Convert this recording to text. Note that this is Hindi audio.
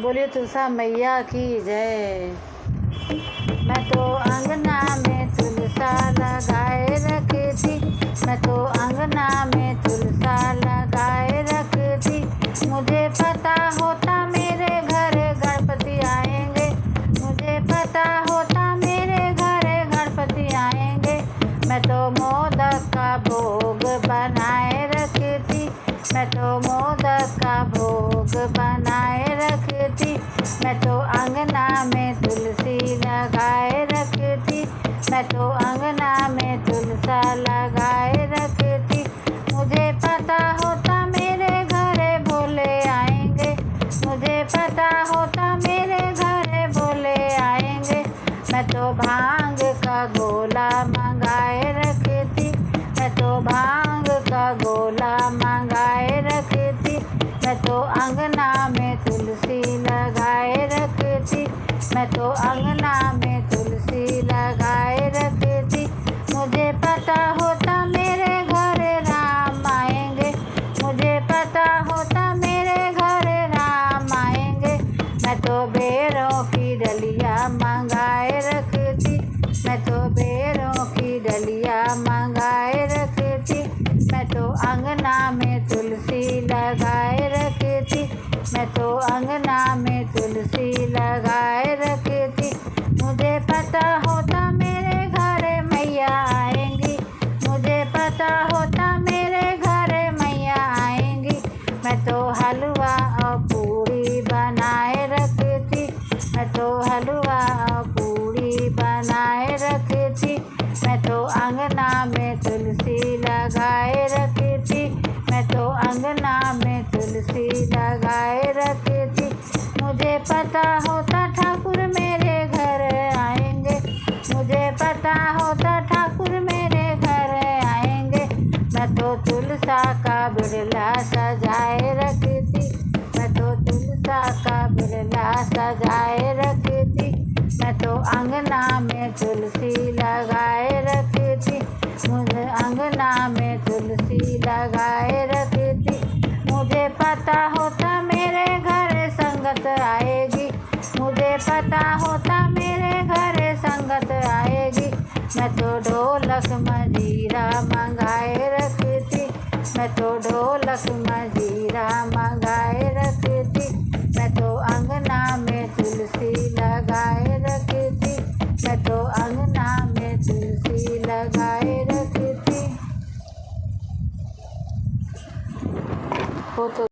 बोलिए तुलसा मैया की जय। मैं तो अंगना में तुलसा लगाए रखती, मैं तो अंगना में तुलसा लगाए रखती। मुझे पता होता मेरे घर गणपति आएंगे, मुझे पता होता मेरे घर गणपति आएंगे। मैं तो मोदक का भोग बनाए रखती, मैं तो मोदक का भोग बनाए रखती। मैं तो अंगना में तुलसी लगाए रखती, मैं तो अंगना में तुलसा लगाए रखती। मुझे पता होता मेरे घर भोले आएंगे, मुझे पता होता मेरे घर भोले आएंगे। मैं तो भांग का गोला मंगाए रखती, मैं तो भांग का गोला मंगाए रखती। मैं तो अंगना में तुलसी लगाए रखती, मैं तो अंगना में तुलसी लगाए रखती। मुझे पता होता मेरे घर राम आएंगे, मुझे पता होता मेरे घर राम आएंगे। मैं तो बेरों की डलिया मंगाए रखती, मैं तो बेरों की डलिया मंगाए रखती। मैं तो अंगना में तुलसी लगाए रखती, मैं तो अंगना में तुलसी लगाए रखती। मुझे पता होता मेरे घर मैया आएंगी, मुझे पता होता मेरे घर मैया आएंगी। मैं तो हलवा और पूड़ी बनाए रखती, मैं तो हलवा और पूड़ी बनाए रखती। मैं तो अंगना में तुलसी लगाए रखती, मैं तो अंगना में तुलसी लगाए रखती। मुझे पता होता ठाकुर मेरे घर आएंगे, मुझे पता होता ठाकुर मेरे घर आएंगे। मैं तो तुलसा का बिरला सजाए रखती, मैं तो तुलसा का बिरला सजाए रखती। मैं तो अंगना में तुलसी लगाए रखती, मुझे अंगना में तुलसी लगाए रखती। मुझे पता होता मेरे घर संगत आएगी, मुझे पता होता मेरे घर संगत आएगी। मैं तो ढोलक मजीरा मंगाए रखती, मैं तो ढोलक मजीरा मंगाए रखती। मैं तो अंगना में तुलसी लगाए रखती, मैं तो अंगना में तुलसी लगाए रखती। हो तो